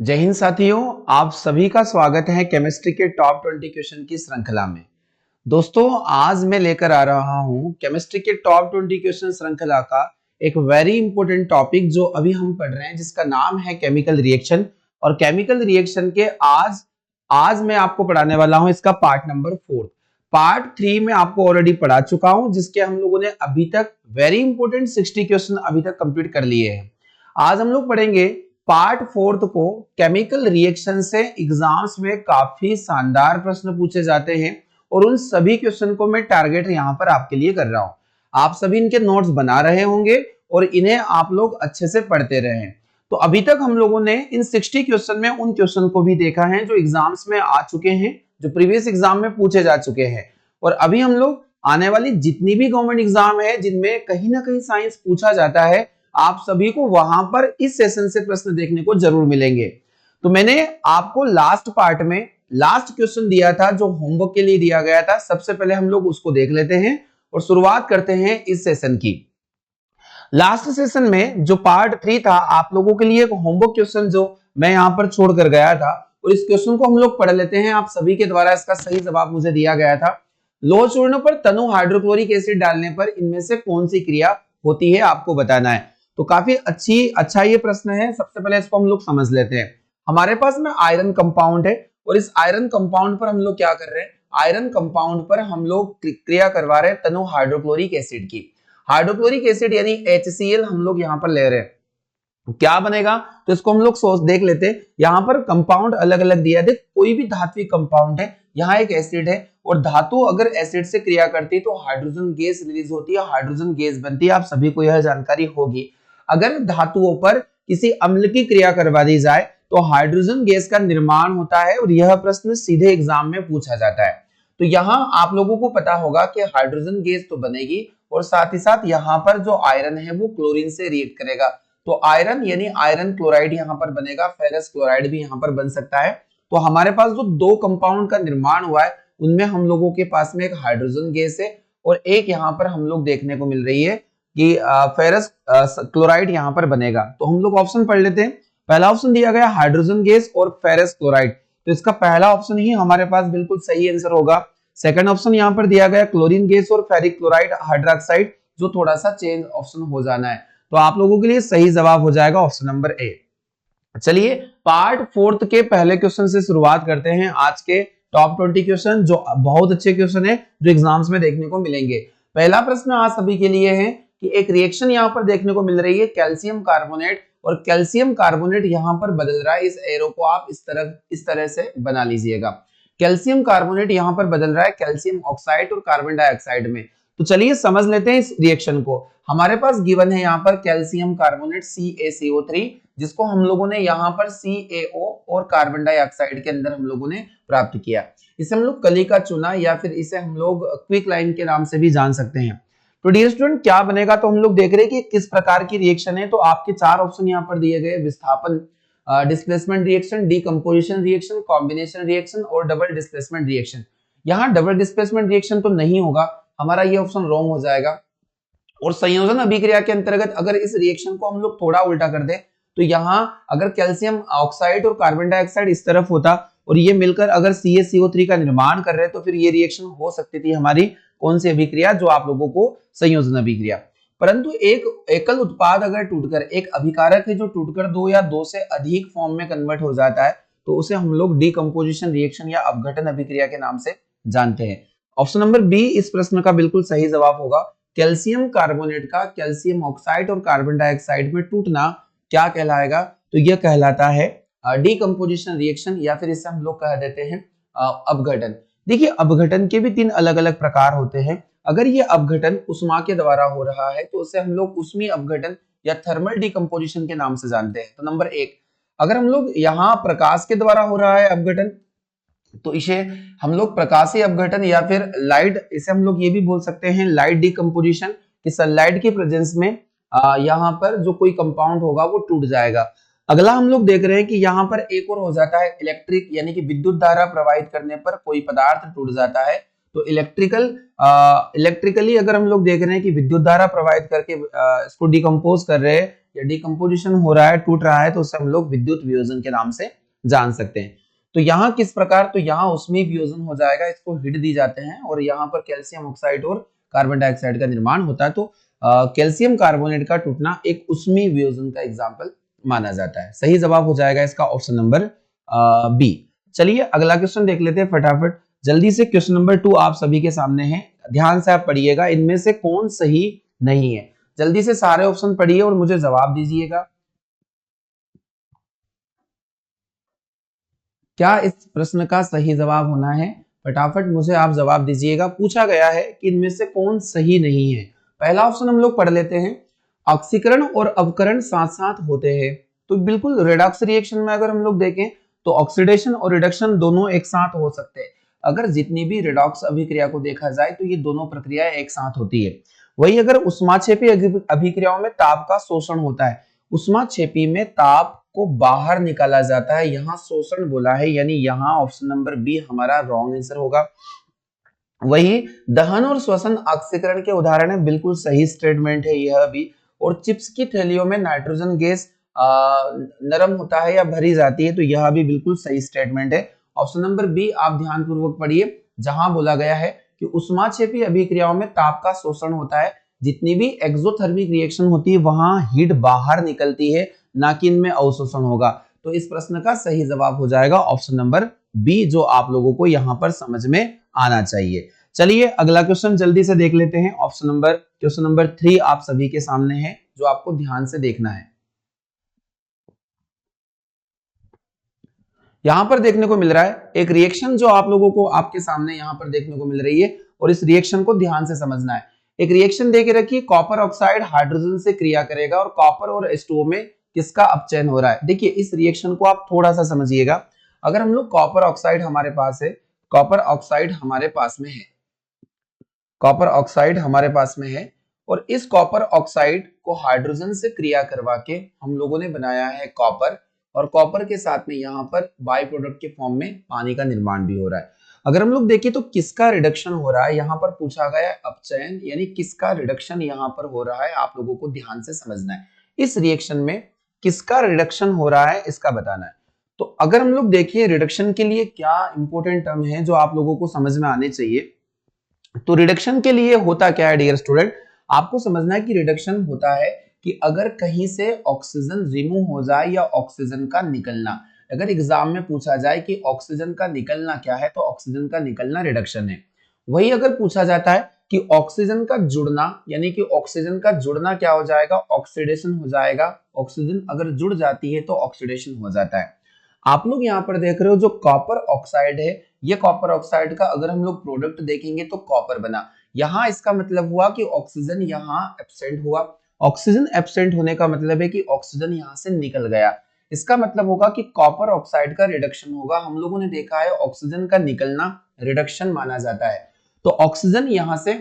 जय हिंद साथियों, आप सभी का स्वागत है केमिस्ट्री के टॉप 20 क्वेश्चन की श्रृंखला में। दोस्तों, आज मैं लेकर आ रहा हूं केमिस्ट्री के टॉप 20 क्वेश्चन श्रृंखला का एक वेरी इंपॉर्टेंट टॉपिक जो अभी हम पढ़ रहे हैं, जिसका नाम है केमिकल रिएक्शन। और केमिकल रिएक्शन के आज मैं आपको पढ़ाने वाला हूं इसका पार्ट नंबर 4। पार्ट 3 में आपको ऑलरेडी पढ़ा चुका हूं, जिसके हम लोगों ने अभी तक वेरी इंपॉर्टेंट 60 क्वेश्चन अभी तक कंप्लीट कर लिए हैं। आज हम लोग पढ़ेंगे पार्ट 4 को। केमिकल रिएक्शन से एग्जाम्स में काफी शानदार प्रश्न पूछे जाते हैं और उन सभी क्वेश्चन को मैं टारगेट यहां पर आपके लिए कर रहा हूं। आप सभी इनके नोट्स बना रहे होंगे और इन्हें आप लोग अच्छे से पढ़ते रहे। तो अभी तक हम लोगों ने इन 60 क्वेश्चन में उन क्वेश्चन को भी देखा है जो एग्जाम्स में आ चुके हैं, जो प्रीवियस एग्जाम में पूछे जा चुके हैं। और अभी हम लोग आने वाली जितनी भी गवर्नमेंट एग्जाम है जिनमें कहीं ना कहीं साइंस पूछा जाता है, आप सभी को वहां पर इस सेशन से प्रश्न देखने को जरूर मिलेंगे। तो मैंने आपको लास्ट पार्ट में लास्ट क्वेश्चन दिया था जो होमवर्क के लिए दिया गया था। सबसे पहले हम लोग उसको देख लेते हैं और शुरुआत करते हैं इस सेशन की। लास्ट सेशन में जो पार्ट 3 था, आप लोगों के लिए एक होमवर्क क्वेश्चन जो मैं यहां पर छोड़कर गया था, और इस क्वेश्चन को हम लोग पढ़ लेते हैं। आप सभी के द्वारा इसका सही जवाब मुझे दिया गया था। लोह चूर्ण पर तनु हाइड्रोक्लोरिक एसिड डालने पर इनमें से कौन सी क्रिया होती है, आपको बताना है। तो काफी अच्छा ये प्रश्न है। सबसे पहले इसको हम लोग समझ लेते हैं। हमारे पास में आयरन कंपाउंड है और इस आयरन कंपाउंड पर हम लोग क्या कर रहे हैं, आयरन कंपाउंड पर हम लोग क्रिया करवा रहे हैं तनु हाइड्रोक्लोरिक एसिड की। हाइड्रोक्लोरिक एसिड यानी HCl हम लोग यहां पर ले रहे हैं। क्या बनेगा, तो इसको हम लोग सोच देख लेते हैं। यहां पर कंपाउंड अलग अलग दिया है। देख, कोई भी धात्विक कंपाउंड है, यहाँ एक एसिड है और धातु अगर एसिड से क्रिया करती है तो हाइड्रोजन गैस रिलीज होती है, हाइड्रोजन गैस बनती है। आप सभी को यह जानकारी होगी। अगर धातुओं पर किसी अम्ल की क्रिया करवा दी जाए तो हाइड्रोजन गैस का निर्माण होता है और यह प्रश्न सीधे एग्जाम में पूछा जाता है। तो यहाँ आप लोगों को पता होगा कि हाइड्रोजन गैस तो बनेगी और साथ ही साथ यहाँ पर जो आयरन है वो क्लोरीन से रिएक्ट करेगा। तो आयरन यानी आयरन क्लोराइड यहाँ पर बनेगा, फेरस क्लोराइड भी यहाँ पर बन सकता है। तो हमारे पास जो दो कंपाउंड का निर्माण हुआ है उनमें हम लोगों के पास में एक हाइड्रोजन गैस है और एक यहाँ पर हम लोग देखने को मिल रही है कि फेरस क्लोराइड यहाँ पर बनेगा। तो हम लोग ऑप्शन पढ़ लेते हैं। पहला ऑप्शन दिया गया हाइड्रोजन गैस और फेरस क्लोराइड, तो इसका पहला ऑप्शन ही हमारे पास बिल्कुल सही आंसर होगा। सेकंड ऑप्शन यहाँ पर दिया गया क्लोरीन गैस और फेरिक क्लोराइड हाइड्रोक्साइड, जो थोड़ा सा चेंज ऑप्शन हो जाना है। तो आप लोगों के लिए सही जवाब हो जाएगा ऑप्शन नंबर ए। चलिए पार्ट 4 के पहले क्वेश्चन से शुरुआत करते हैं। आज के टॉप 20 क्वेश्चन जो बहुत अच्छे क्वेश्चन है, जो एग्जाम्स में देखने को मिलेंगे। पहला प्रश्न आज सभी के लिए है कि एक रिएक्शन यहाँ पर देखने को मिल रही है कैल्शियम कार्बोनेट, और कैल्शियम कार्बोनेट यहाँ पर बदल रहा है। इस एरो को आप इस तरह से बना लीजिएगा। कैल्शियम कार्बोनेट यहाँ पर बदल रहा है कैल्शियम ऑक्साइड और कार्बन डाइऑक्साइड में। तो चलिए समझ लेते हैं इस रिएक्शन को। हमारे पास गिवन है यहाँ पर कैल्शियम कार्बोनेट CaCO3, जिसको हम लोगों ने यहाँ पर CaO और कार्बन डाइऑक्साइड के अंदर हम लोगों ने प्राप्त किया। इसे हम लोग कलिका चूना या फिर इसे हम लोग क्विक लाइन के नाम से भी जान सकते हैं। तो डियर स्टूडेंट, क्या बनेगा, तो हम लोग देख रहे हैं कि किस प्रकार की रिएक्शन है। तो आपके चार ऑप्शन यहाँ पर दिए गए, विस्थापन, displacement reaction, decomposition reaction, combination reaction और डबल डिस्प्लेसमेंट रिएक्शन। यहाँ डबल डिस्प्लेसमेंट रिएक्शन तो नहीं होगा, हमारा ये ऑप्शन रॉन्ग हो जाएगा। और संयोजन अभिक्रिया के अंतर्गत अगर इस रिएक्शन को हम लोग थोड़ा उल्टा कर दे, तो यहाँ अगर कैल्शियम ऑक्साइड और कार्बन डाइऑक्साइड इस तरफ होता और ये मिलकर अगर CaCO3 का निर्माण कर रहे, तो फिर ये रिएक्शन हो सकती थी हमारी कौन सी अभिक्रिया, जो आप लोगों को संयोजन अभिक्रिया। परंतु एक एकल उत्पाद अगर टूटकर, एक अभिकारक है जो टूटकर दो या दो से अधिक फॉर्म में कन्वर्ट हो जाता है, तो उसे हम लोग डीकंपोजिशन रिएक्शन या अपघटन अभिक्रिया के नाम से जानते हैं। ऑप्शन नंबर बी इस प्रश्न का बिल्कुल सही जवाब होगा। कैल्शियम कार्बोनेट का कैल्शियम ऑक्साइड और कार्बन डाइऑक्साइड में टूटना क्या कहलाएगा, तो यह कहलाता है डीकंपोजिशन रिएक्शन, या फिर इसे हम लोग कह देते हैं अपघटन। देखिए, अपघटन के भी 3 अलग अलग प्रकार होते हैं। अगर ये अपघटन उष्मा के द्वारा हो रहा है तो उसे हम लोग उष्मीय अपघटन या थर्मल डीकंपोजिशन के नाम से जानते हैं। तो नंबर 1, अगर हम लोग यहाँ प्रकाश के द्वारा हो रहा है अपघटन, तो इसे हम लोग प्रकाशीय अपघटन या फिर लाइट, इसे हम लोग ये भी बोल सकते हैं लाइट डीकंपोजिशन, कि सनलाइट की प्रेजेंस में यहाँ पर जो कोई कंपाउंड होगा वो टूट जाएगा। अगला हम लोग देख रहे हैं कि यहाँ पर एक और हो जाता है इलेक्ट्रिक, यानी कि विद्युत धारा प्रवाहित करने पर कोई पदार्थ टूट जाता है। तो इलेक्ट्रिकली अगर हम लोग देख रहे हैं कि विद्युत धारा प्रवाहित करके इसको डिकम्पोज कर रहे हैं, या डिकम्पोजिशन हो रहा है, टूट रहा है, तो उसे हम लोग विद्युत वियोजन के नाम से जान सकते हैं। तो यहाँ किस प्रकार, तो यहाँ उसमें वियोजन हो जाएगा, इसको हिट दी जाते हैं और यहाँ पर कैल्शियम ऑक्साइड और कार्बन डाइऑक्साइड का निर्माण होता है। तो कैल्शियम कार्बोनेट का टूटना एक उष्मीय वियोजन का एग्जाम्पल माना जाता है। सही जवाब हो जाएगा इसका ऑप्शन नंबर बी। चलिए अगला क्वेश्चन देख लेते हैं फटाफट जल्दी से। क्वेश्चन नंबर 2 आप सभी के सामने है, ध्यान से आप पढ़िएगा, इनमें से कौन सही नहीं है। जल्दी से सारे ऑप्शन पढ़िए और मुझे जवाब दीजिएगा। क्या इस प्रश्न का सही जवाब होना है? फटाफट मुझे आप जवाब दीजिएगा। पूछा गया है कि इनमें से कौन सही नहीं है। पहला ऑप्शन हम लोग पढ़ लेते हैं, ऑक्सीकरण और अवकरण साथ साथ होते हैं। तो बिल्कुल रेडॉक्स रिएक्शन में अगर हम लोग देखें तो ऑक्सीडेशन और रिडक्शन दोनों एक साथ हो सकते हैं। अगर जितनी भी रेडॉक्स अभिक्रिया को देखा जाए तो ये दोनों प्रक्रियाएं एक साथ होती है। वही अगर उष्माक्षेपी अभिक्रियाओं में ताप का शोषण होता है, उष्माक्षेपी में ताप को बाहर निकाला जाता है, यहाँ शोषण बोला है, यानी यहाँ ऑप्शन नंबर बी हमारा रॉन्ग आंसर होगा। वही दहन और श्वसन ऑक्सीकरण के उदाहरण है, बिल्कुल सही स्टेटमेंट है यह भी। और चिप्स की थैलियों में नाइट्रोजन गैस नरम होता है या भरी जाती है, तो यह भी बिल्कुल सही स्टेटमेंट है। ऑप्शन नंबर बी आप ध्यान पूर्वक पढ़िए, जहां बोला गया है कि उष्माक्षेपी अभिक्रियाओं में ताप का शोषण होता है, जितनी भी एक्सोथर्मिक रिएक्शन होती है वहां हीट बाहर निकलती है, ना कि इनमें अवशोषण होगा। तो इस प्रश्न का सही जवाब हो जाएगा ऑप्शन नंबर बी, जो आप लोगों को यहां पर समझ में आना चाहिए। चलिए अगला क्वेश्चन जल्दी से देख लेते हैं। क्वेश्चन नंबर 3 आप सभी के सामने है, जो आपको ध्यान से देखना है। यहां पर देखने को मिल रहा है एक रिएक्शन, जो आप लोगों को आपके सामने यहां पर देखने को मिल रही है, और इस रिएक्शन को ध्यान से समझना है। एक रिएक्शन दे के रखिए, कॉपर ऑक्साइड हाइड्रोजन से क्रिया करेगा और कॉपर और H2O में किसका अपचयन हो रहा है। देखिए इस रिएक्शन को आप थोड़ा सा समझिएगा। अगर हम लोग कॉपर ऑक्साइड हमारे पास है, कॉपर ऑक्साइड हमारे पास में है, कॉपर ऑक्साइड हमारे पास में है, और इस कॉपर ऑक्साइड को हाइड्रोजन से क्रिया करवा के हम लोगों ने बनाया है कॉपर, और कॉपर के साथ में यहाँ पर बाई प्रोडक्ट के फॉर्म में पानी का निर्माण भी हो रहा है। अगर हम लोग देखें तो किसका रिडक्शन हो रहा है, यहाँ पर पूछा गया है अपचयन, यानी किसका रिडक्शन यहाँ पर हो रहा है, आप लोगों को ध्यान से समझना है। इस रिएक्शन में किसका रिडक्शन हो रहा है इसका बताना है। तो अगर हम लोग देखिए रिडक्शन के लिए क्या इंपॉर्टेंट टर्म है जो आप लोगों को समझ में आने चाहिए। तो रिडक्शन के लिए होता क्या है डियर स्टूडेंट, आपको समझना है कि रिडक्शन होता है कि अगर कहीं से ऑक्सीजन रिमूव हो जाए या ऑक्सीजन का निकलना। अगर एग्जाम में पूछा जाए कि ऑक्सीजन का निकलना क्या है, तो ऑक्सीजन का निकलना रिडक्शन है। वही अगर पूछा जाता है कि ऑक्सीजन का जुड़ना, यानी कि ऑक्सीजन का जुड़ना क्या हो जाएगा, ऑक्सीडेशन हो जाएगा। ऑक्सीजन अगर जुड़ जाती है तो ऑक्सीडेशन हो जाता है। आप लोग यहाँ पर देख रहे हो जो कॉपर ऑक्साइड है, ये कॉपर ऑक्साइड का अगर हम लोग प्रोडक्ट देखेंगे तो कॉपर बना। यहाँ इसका मतलब हुआ कि ऑक्सीजन यहाँ एब्सेंट हुआ। ऑक्सीजन एब्सेंट होने का मतलब है कि ऑक्सीजन यहाँ से निकल गया। इसका मतलब होगा कि कॉपर ऑक्साइड का रिडक्शन होगा। हम लोगों ने देखा है ऑक्सीजन का निकलना रिडक्शन माना जाता है। तो ऑक्सीजन यहाँ से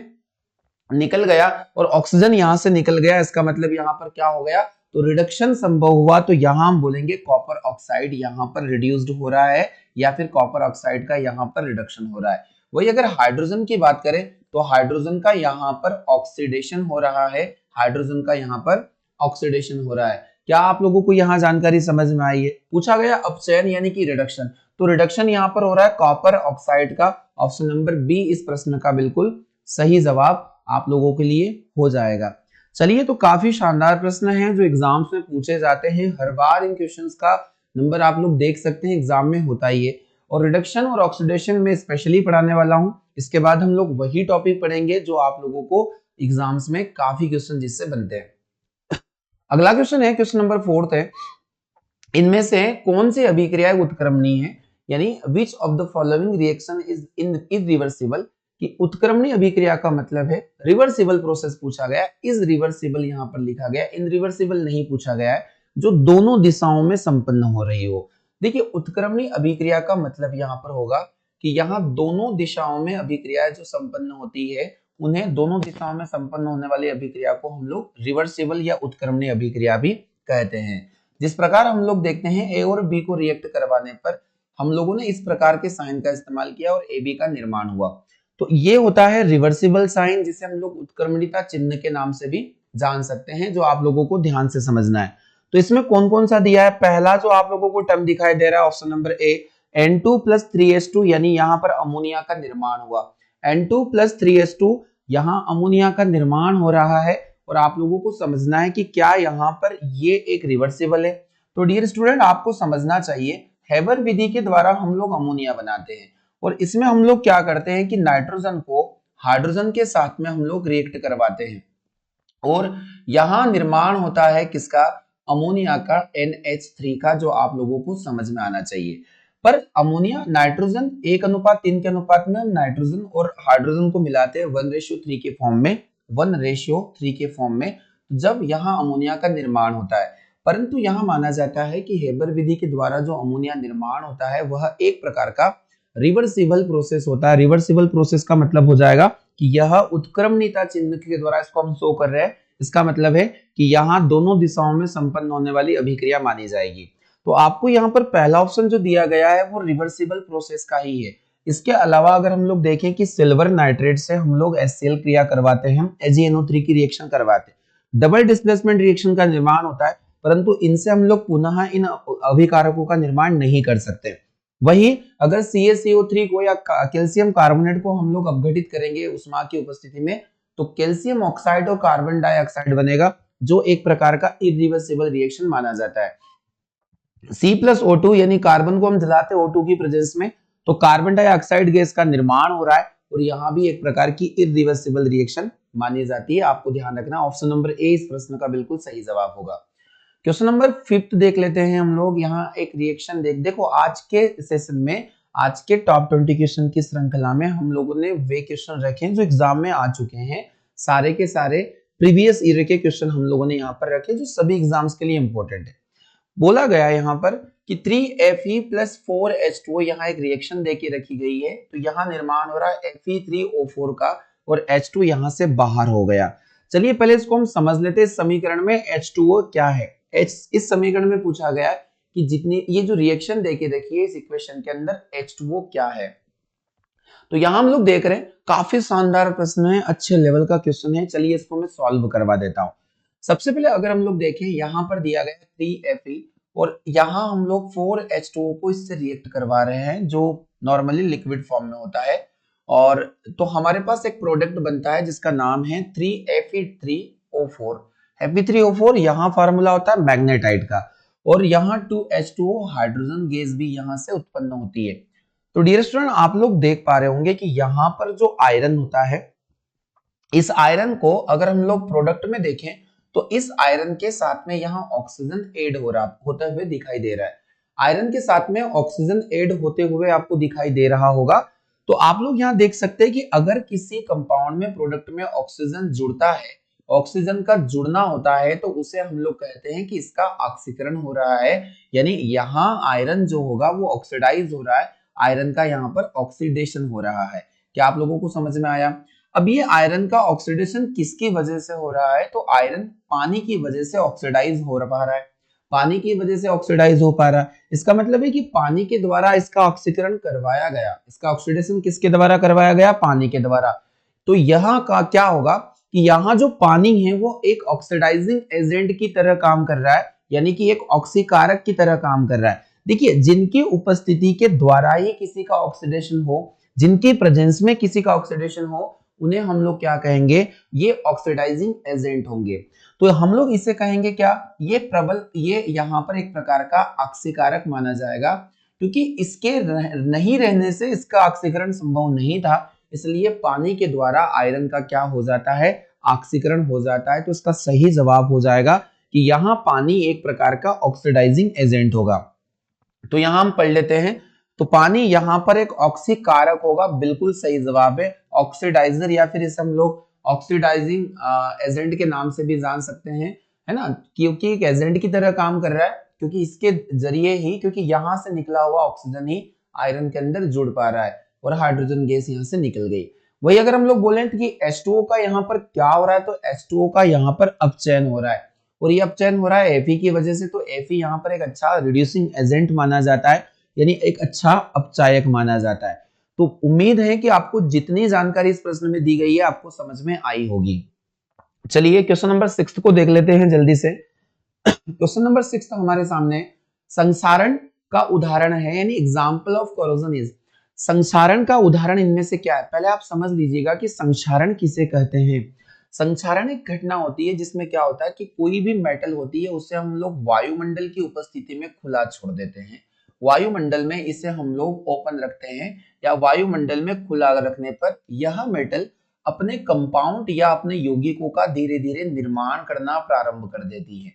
निकल गया, और ऑक्सीजन यहाँ से निकल गया, इसका मतलब यहाँ पर क्या हो गया, तो रिडक्शन संभव हुआ। तो यहाँ हम बोलेंगे कॉपर ऑक्साइड यहाँ पर रिड्यूस्ड हो रहा है, या फिर कॉपर ऑक्साइड का यहाँ पर रिडक्शन हो रहा है। वही अगर हाइड्रोजन की बात करें तो हाइड्रोजन का यहाँ पर ऑक्सीडेशन हो रहा है, हाइड्रोजन का यहाँ पर ऑक्सीडेशन हो रहा है। क्या आप लोगों को यहाँ जानकारी समझ में आई है? पूछा गया अपचयन यानी कि रिडक्शन, तो रिडक्शन यहाँ पर हो रहा है कॉपर ऑक्साइड का। ऑप्शन नंबर बी इस प्रश्न का बिल्कुल सही जवाब आप लोगों के लिए हो जाएगा। चलिए तो काफी शानदार प्रश्न हैं जो एग्जाम्स में पूछे जाते हैं हर बार। इन क्वेश्चंस का नंबर आप लोग देख सकते हैं एग्जाम में होता ही है, और रिडक्शन और ऑक्सीडेशन में स्पेशली पढ़ाने वाला हूं। इसके बाद हम लोग वही टॉपिक पढ़ेंगे जो आप लोगों को एग्जाम्स में काफी क्वेश्चन जिससे बनते हैं। अगला क्वेश्चन है, क्वेश्चन नंबर 4 है, इनमें से कौन सी अभिक्रिया उत्क्रमणीय है, यानी which of the following reaction is irreversible. कि उत्क्रमणीय अभिक्रिया का मतलब है रिवर्सिबल प्रोसेस पूछा गया, इज रिवर्सिबल यहाँ पर लिखा गया, इन रिवर्सिबल नहीं पूछा गया है, जो दोनों दिशाओं में संपन्न हो रही हो। देखिए उत्क्रमणीय अभिक्रिया का मतलब यहाँ पर होगा कि यहाँ दोनों दिशाओं में अभिक्रिया जो संपन्न होती है, उन्हें दोनों दिशाओं में संपन्न होने वाली अभिक्रिया को हम लोग रिवर्सिबल या उत्क्रमणीय अभिक्रिया भी कहते हैं। जिस प्रकार हम लोग देखते हैं ए और बी को रिएक्ट करवाने पर हम लोगों ने इस प्रकार के साइन का इस्तेमाल किया और ए बी का निर्माण हुआ। तो ये होता है रिवर्सिबल साइन, जिसे हम लोग उत्क्रमणीयता चिन्ह के नाम से भी जान सकते हैं, जो आप लोगों को ध्यान से समझना है। तो इसमें कौन कौन सा दिया है? पहला जो आप लोगों को टर्म दिखाई दे रहा है option number A, N2 plus 3H2, यानी यहाँ पर अमोनिया का निर्माण हुआ। N2 प्लस 3H2, यहाँ अमोनिया का निर्माण हो रहा है और आप लोगों को समझना है कि क्या यहाँ पर ये एक रिवर्सिबल है। तो डियर स्टूडेंट, आपको समझना चाहिए हेबर विधि के द्वारा हम लोग अमोनिया बनाते हैं और इसमें हम लोग क्या करते हैं कि नाइट्रोजन को हाइड्रोजन के साथ में हम लोग रिएक्ट करवाते हैं और यहाँ निर्माण होता है किसका? अमोनिया का, NH3 का, जो आप लोगों को समझ में आना चाहिए। पर अमोनिया नाइट्रोजन 1:3 के अनुपात में हम नाइट्रोजन और हाइड्रोजन को मिलाते हैं 1:3 के फॉर्म में, 1:3 के फॉर्म में, जब यहाँ अमोनिया का निर्माण होता है। परंतु यहाँ माना जाता है कि हेबर विधि के द्वारा जो अमोनिया निर्माण होता है वह एक प्रकार का रिवर्सिबल प्रोसेस होता है। रिवर्सिबल प्रोसेस का मतलब हो जाएगा कि यह उत्क्रमणिता चिन्ह के द्वारा इसको हम शो कर रहे हैं। इसका मतलब है कि यहाँ दोनों दिशाओं में संपन्न होने वाली अभिक्रिया मानी जाएगी। तो आपको यहाँ पर पहला ऑप्शन जो दिया गया है वो रिवर्सिबल प्रोसेस का ही है। इसके अलावा अगर हम लोग देखें कि सिल्वर नाइट्रेट से हम लोग HCl क्रिया करवाते हैं, AgNO3 की रिएक्शन करवाते हैं, डबल डिस्प्लेसमेंट रिएक्शन का निर्माण होता है, परंतु इनसे हम लोग पुनः इन अभिकारकों का निर्माण नहीं कर सकते। वही अगर CaCO3 को या कैल्शियम कार्बोनेट को हम लोग अपघटित करेंगे उष्मा की उपस्थिति में, तो कैल्शियम ऑक्साइड और कार्बन डाइऑक्साइड बनेगा, जो एक प्रकार का इरिवर्सिबल रिएक्शन माना जाता है। C+O2 यानी कार्बन को हम जलाते O2 की प्रेजेंस में, तो कार्बन डाइऑक्साइड गैस का निर्माण हो रहा है और यहाँ भी एक प्रकार की इरिवर्सिबल रिएक्शन मानी जाती है। आपको ध्यान रखना, ऑप्शन नंबर ए इस प्रश्न का बिल्कुल सही जवाब होगा। क्वेश्चन नंबर 5 देख लेते हैं हम लोग। यहाँ एक रिएक्शन देखो, आज के सेशन में, आज के टॉप 20 क्वेश्चन की श्रृंखला में हम लोगों ने वे क्वेश्चन रखे हैं जो एग्जाम में आ चुके हैं। सारे के सारे प्रीवियस ईयर के क्वेश्चन हम लोगों ने यहाँ पर रखे जो सभी एग्जाम्स के लिए इंपॉर्टेंट है। बोला गया है यहाँ पर कि 3Fe प्लस 4H2O, यहाँ एक रिएक्शन देके रखी गई है, तो यहाँ निर्माण हो रहा है Fe3O4 का और H2 यहाँ से बाहर हो गया। चलिए पहले इसको हम समझ लेते हैं। इस समीकरण में H2O क्या है? इस समीकरण में पूछा गया है कि जितनी ये जो रिएक्शन देके देखिए इस इक्वेशन के अंदर H2O क्या है। तो यहाँ हम लोग देख रहे हैं काफी शानदार प्रश्न है, अच्छे लेवल का क्वेश्चन है। चलिए इसको मैं सॉल्व करवा देता हूँ। सबसे पहले अगर हम लोग देखें, यहाँ पर दिया गया 3Fe और यहाँ हम लोग 4H2O को इससे रिएक्ट करवा रहे हैं जो नॉर्मली लिक्विड फॉर्म में होता है, और तो हमारे पास एक प्रोडक्ट बनता है जिसका नाम है 3Fe3O4। Fe3O4 यहाँ फार्मूला होता है मैग्नेटाइट का, और यहाँ 2H2O हाइड्रोजन गैस भी यहाँ से उत्पन्न होती है। तो डियर स्टूडेंट, आप लोग देख पा रहे होंगे कि यहाँ पर जो आयरन होता है, इस आयरन को अगर हम लोग प्रोडक्ट में देखें तो इस आयरन के साथ में यहाँ ऑक्सीजन ऐड होते हुए दिखाई दे रहा है। आयरन के साथ में ऑक्सीजन ऐड होते हुए आपको दिखाई दे रहा होगा। तो आप लोग यहाँ देख सकते हैं कि अगर किसी कंपाउंड में, प्रोडक्ट में ऑक्सीजन जुड़ता है, ऑक्सीजन का जुड़ना होता है, तो उसे हम लोग कहते हैं कि इसका ऑक्सीकरण हो रहा है, यानी यहाँ आयरन जो होगा वो ऑक्सीडाइज हो रहा है, आयरन का यहाँ पर ऑक्सीडेशन हो रहा है। क्या आप लोगों को समझ में आया? अब ये आयरन का ऑक्सीडेशन किसकी वजह से हो रहा है? तो आयरन पानी की वजह से ऑक्सीडाइज हो पा रहा है, पानी की वजह से ऑक्सीडाइज हो पा रहा है। इसका मतलब है कि पानी के द्वारा इसका ऑक्सीकरण करवाया गया, इसका ऑक्सीडेशन किसके द्वारा करवाया गया? पानी के द्वारा। तो यहाँ का क्या होगा कि यहाँ जो पानी है वो एक ऑक्सीडाइजिंग एजेंट की तरह काम कर रहा है, यानी कि एक ऑक्सीकारक की तरह काम कर रहा है। देखिए, जिनकी उपस्थिति के द्वारा ही किसी का ऑक्सीडेशन हो, जिनकी प्रेजेंस में किसी का ऑक्सीडेशन हो, उन्हें हम लोग क्या कहेंगे? ये ऑक्सीडाइजिंग एजेंट होंगे। तो हम लोग इसे कहेंगे क्या? ये प्रबल, ये यहाँ पर एक प्रकार का ऑक्सीकारक माना जाएगा, क्योंकि इसके नहीं रहने से इसका ऑक्सीकरण संभव नहीं था, इसलिए पानी के द्वारा आयरन का क्या हो जाता है? ऑक्सीकरण हो जाता है। तो इसका सही जवाब हो जाएगा कि यहाँ पानी एक प्रकार का ऑक्सीडाइजिंग एजेंट होगा। तो यहाँ हम पढ़ लेते हैं, तो पानी यहाँ पर एक ऑक्सीकारक होगा, बिल्कुल सही जवाब है। ऑक्सीडाइजर या फिर इसे हम लोग ऑक्सीडाइजिंग एजेंट के नाम से भी जान सकते हैं, है ना, क्योंकि एक एजेंट की तरह काम कर रहा है, क्योंकि इसके जरिए ही, क्योंकि यहाँ से निकला हुआ ऑक्सीजन ही आयरन के अंदर जुड़ पा रहा है और हाइड्रोजन गैस यहाँ से निकल गई। वही अगर हम लोग बोलें कि H2O का यहाँ पर क्या हो रहा है, तो H2O का यहाँ पर अपचयन हो रहा है, और ये अपचयन हो रहा है Fe की वजह से। तो Fe यहाँ पर एक अच्छा रिड्यूसिंग एजेंट माना जाता है, यानी एक अच्छा अपचायक माना जाता है। तो उम्मीद है कि आपको जितनी जानकारी इस प्रश्न में दी गई है आपको समझ में आई होगी। चलिए क्वेश्चन नंबर 6 को देख लेते हैं जल्दी से। क्वेश्चन नंबर 6 हमारे सामने संक्षारण का उदाहरण है, यानी एग्जाम्पल ऑफ कोरोजन इज। संक्षारण का उदाहरण इनमें से क्या है, पहले आप समझ लीजिएगा कि संक्षारण किसे कहते हैं। संक्षारण एक घटना होती है जिसमें क्या होता है कि कोई भी मेटल होती है उसे हम लोग वायुमंडल की उपस्थिति में खुला छोड़ देते हैं। वायुमंडल में इसे हम लोग ओपन रखते हैं या वायुमंडल में खुला रखने पर यह मेटल अपने कंपाउंड या अपने यौगिकों का धीरे धीरे निर्माण करना प्रारंभ कर देती है।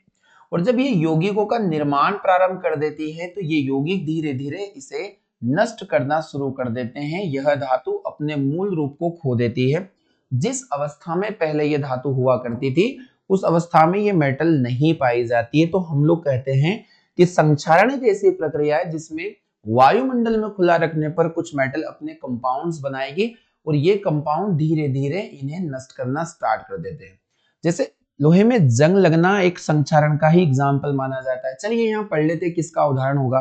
और जब ये यौगिकों का निर्माण प्रारंभ कर देती है तो ये यौगिक धीरे धीरे इसे नष्ट करना शुरू कर देते हैं। यह धातु अपने मूल रूप को खो देती है। जिस अवस्था में पहले ये धातु हुआ करती थी उस अवस्था में ये मेटल नहीं पाई जाती है। तो हम लोग कहते हैं कि संक्षारण एक ऐसी प्रक्रिया है जिसमें वायुमंडल में खुला रखने पर कुछ मेटल अपने कंपाउंड्स बनाएगी और ये कंपाउंड धीरे धीरे इन्हें नष्ट करना स्टार्ट कर देते हैं। जैसे लोहे में जंग लगना एक संक्षारण का ही एग्जाम्पल माना जाता है। चलिए यहाँ पढ़ लेते किसका उदाहरण होगा।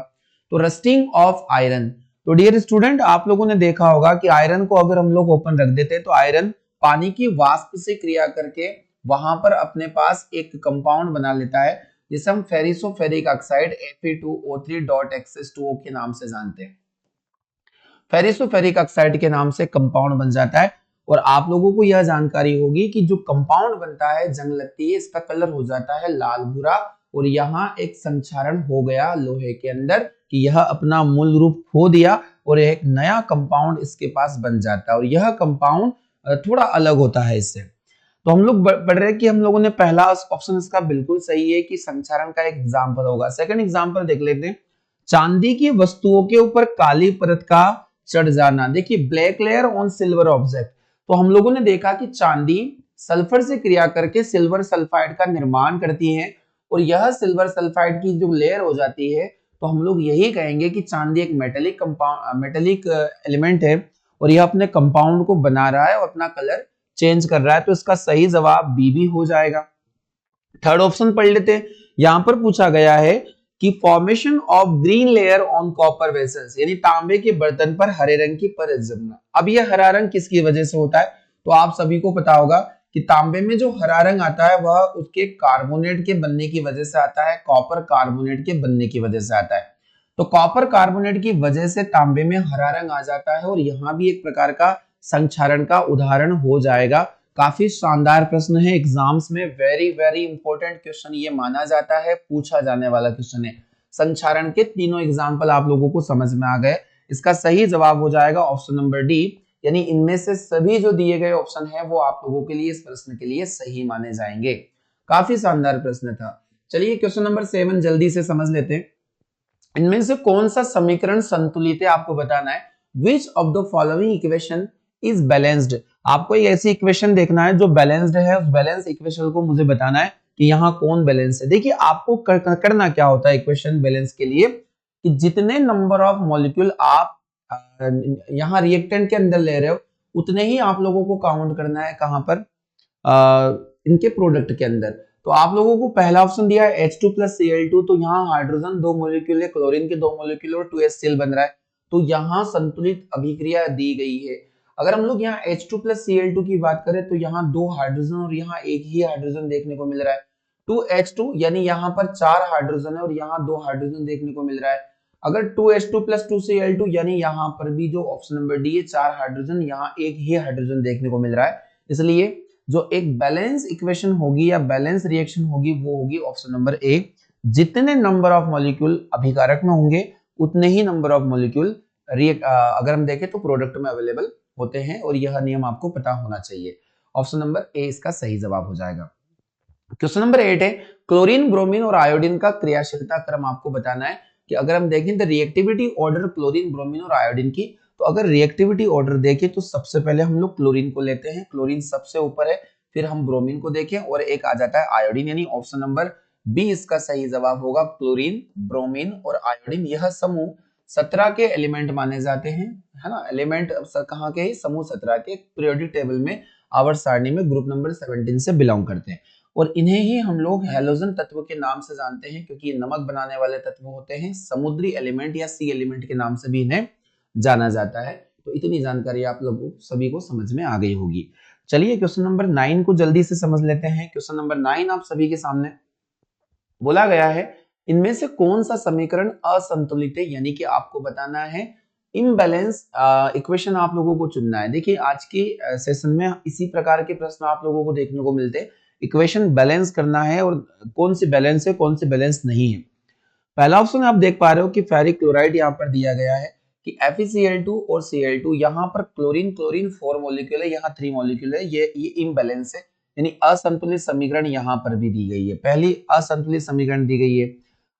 तो रस्टिंग ऑफ आयरन। तो डियर स्टूडेंट, आप लोगों ने देखा होगा कि आयरन को अगर हम लोग ओपन रख देते हैं तो आयरन पानी की वाष्प से क्रिया करके वहां पर अपने पास एक कंपाउंड बना लेता है जिसे हम फेरिसोफेरिक ऑक्साइड Fe2O3.X2O के नाम से जानते हैं। फेरिसोफेरिक ऑक्साइड के नाम से कंपाउंड बन जाता है। और आप लोगों को यह जानकारी होगी कि जो कंपाउंड बनता है, जंग लगती है, इसका कलर हो जाता है लाल भूरा। और यहाँ एक संक्षारण हो गया लोहे के अंदर कि यह अपना मूल रूप खो दिया और एक नया कंपाउंड इसके पास बन जाता है। और यह कंपाउंड थोड़ा अलग होता है इससे। तो हम लोग पढ़ रहे हैं कि हम लोगों ने पहला ऑप्शन इसका बिल्कुल सही है कि संक्षारण का एक एग्जाम्पल होगा। सेकंड एग्जाम्पल देख लेते हैं। चांदी की वस्तुओं के ऊपर काली परत का चढ़ जाना। देखिए, black layer on silver object. तो हम लोगों ने देखा कि चांदी सल्फर से क्रिया करके सिल्वर सल्फाइड का निर्माण करती है और यह सिल्वर सल्फाइड की जो लेयर हो जाती है तो हम लोग यही कहेंगे कि चांदी एक मेटेलिक कंपाउंड मेटेलिक एलिमेंट है और यह अपने कंपाउंड को बना रहा है और अपना कलर चेंज कर रहा है। तो इसका सही जवाब बी भी हो जाएगा। थर्ड ऑप्शन पढ़ लेते हैं। यहां पर पूछा गया है कि formation of green layer on copper vessels, यानी तांबे के बर्तन पर हरे रंग की परत जमना। अब यह हरा रंग किसकी वजह से होता है? तो आप सभी को पता होगा कि तांबे में जो हरा रंग आता है वह उसके कार्बोनेट के बनने की वजह से आता है, कॉपर कार्बोनेट के बनने की वजह से आता है। तो कॉपर कार्बोनेट की वजह से तांबे में हरा रंग आ जाता है और यहां भी एक प्रकार का संक्षारण का उदाहरण हो जाएगा। काफी शानदार प्रश्न है, एग्जाम्स में वेरी वेरी इंपॉर्टेंट क्वेश्चन ये माना जाता है, पूछा जाने वाला क्वेश्चन है। संक्षारण के तीनों एग्जाम्पल आप लोगों को समझ में आ गए। इसका सही जवाब हो जाएगा ऑप्शन नंबर डी, यानी इनमें से सभी जो दिए गए ऑप्शन है वो आप लोगों के लिए इस प्रश्न के लिए सही माने जाएंगे। काफी शानदार प्रश्न था। चलिए क्वेश्चन नंबर 7 जल्दी से समझ लेते हैं। इनमें से कौन सा समीकरण संतुलित है आपको बताना है। Which of the following equation is balanced. आपको एक ऐसी इक्वेशन देखना है जो बैलेंस्ड है, उस बैलेंस इक्वेशन को मुझे बताना है कि यहाँ कौन बैलेंस है। देखिए आपको करना क्या होता है इक्वेशन बैलेंस के लिए कि जितने नंबर ऑफ मॉलिक्यूल आप यहाँ रिएक्टेंट के अंदर ले रहे हो उतने ही आप लोगों को काउंट करना है। कहां पर? इनके प्रोडक्ट के अंदर। तो आप लोगों को पहला ऑप्शन दिया है H2 प्लस Cl2, तो यहाँ हाइड्रोजन 2 मॉलिक्यूल है, क्लोरीन के 2 मॉलिक्यूल और 2HCl बन रहा है। तो यहाँ संतुलित अभिक्रिया दी गई है। अगर हम लोग यहाँ H2 प्लस Cl2 की बात करें तो यहाँ 2 हाइड्रोजन और यहाँ एक ही हाइड्रोजन देखने को मिल रहा है। 2H2 यानी यहाँ पर 4 हाइड्रोजन है और यहाँ 2 हाइड्रोजन देखने को मिल रहा है। अगर 2H2 प्लस 2Cl2 यानी यहाँ पर भी जो ऑप्शन नंबर डी है 4 हाइड्रोजन, यहाँ एक ही हाइड्रोजन देखने को मिल रहा है। इसलिए जो एक बैलेंस इक्वेशन होगी या बैलेंस रिएक्शन होगी वो होगी ऑप्शन नंबर ए। जितने नंबर ऑफ मॉलिक्यूल अभिकारक में होंगे उतने ही नंबर ऑफ मॉलिक्यूल अगर हम देखें तो प्रोडक्ट में अवेलेबल होते हैं और यह नियम आपको पता होना चाहिए। ऑप्शन नंबर ए इसका सही जवाब हो जाएगा। क्वेश्चन नंबर 8 है क्लोरीन, ब्रोमीन और आयोडीन का क्रियाशीलता क्रम आपको बताना है कि अगर हम देखें तो रिएक्टिविटी ऑर्डर क्लोरीन, ब्रोमीन और आयोडीन की, तो अगर रिएक्टिविटी ऑर्डर देखें तो सबसे पहले हम लोग क्लोरीन को लेते हैं, क्लोरीन सबसे ऊपर है, फिर हम ब्रोमीन को देखें और एक आ जाता है आयोडीन, यानी ऑप्शन नंबर बी इसका सही जवाब होगा। क्लोरीन, ब्रोमीन और आयोडीन यह समूह 17 के एलिमेंट माने जाते हैं, है ना। एलिमेंट कहाँ के? समूह 17 के, पीरियोडिक टेबल में आवर्त सारणी में ग्रुप नंबर 17 से बिलोंग करते हैं और इन्हें ही हम लोग हैलोजन तत्व के नाम से जानते हैं क्योंकि ये नमक बनाने वाले तत्व होते हैं। समुद्री एलिमेंट या सी एलिमेंट के नाम से भी इन्हें जाना जाता है। तो इतनी जानकारी आप लोगों सभी को समझ में आ गई होगी। चलिए क्वेश्चन नंबर 9 को जल्दी से समझ लेते हैं। क्वेश्चन नंबर 9 आप सभी के सामने बोला गया है, इनमें से कौन सा समीकरण असंतुलित है, यानी कि आपको बताना है इम्बैलेंस इक्वेशन आप लोगों को चुनना है। देखिए आज की सेशन में इसी प्रकार के प्रश्न आप लोगों को देखने को मिलते हैं। इक्वेशन बैलेंस करना है और कौन सी बैलेंस है कौन सी बैलेंस नहीं है। पहला ऑप्शन आप देख पा रहे हो कि फेरिक क्लोराइड यहाँ पर दिया गया है कि FeCl2 और Cl2, यहाँ पर क्लोरीन क्लोरीन 4 मॉलिक्यूल है, यहाँ 3 मॉलिक्यूल है, ये इम्बैलेंस है, यानी असंतुलित समीकरण यहाँ पर भी दी गई है। पहली असंतुलित समीकरण दी गई है।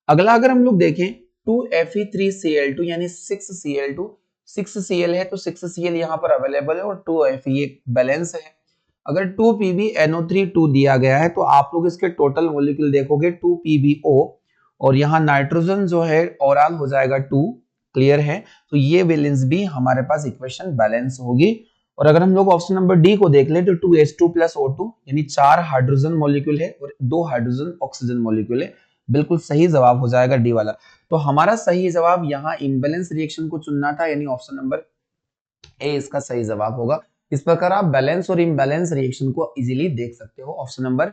अगला अगर हम लोग देखें 2Fe3Cl2 यानी 6Cl2, 6Cl है तो 6Cl यहाँ पर अवेलेबल है और 2Fe ये बैलेंस है। अगर 2PbNO3 दिया गया है तो आप लोग इसके टोटल मॉलिक्यूल देखोगे 2PbO और यहाँ नाइट्रोजन जो है ओवरऑल हो जाएगा 2, क्लियर है। तो ये वैलेंस भी हमारे पास इक्वेशन बैलेंस होगी। और अगर हम लोग ऑप्शन नंबर डी को देख ले तो 2H2 प्लस O2 यानी 4 हाइड्रोजन मॉलिक्यूल है और 2 हाइड्रोजन ऑक्सीजन मॉलिक्यूल है, बिल्कुल सही जवाब हो जाएगा डी वाला। तो हमारा सही जवाब यहाँ इम्बैलेंस रिएक्शन को चुनना था, यानी ऑप्शन नंबर ए इसका सही जवाब होगा। इस प्रकार आप बैलेंस और इम्बैलेंस रिएक्शन को इजीली देख सकते हो। ऑप्शन नंबर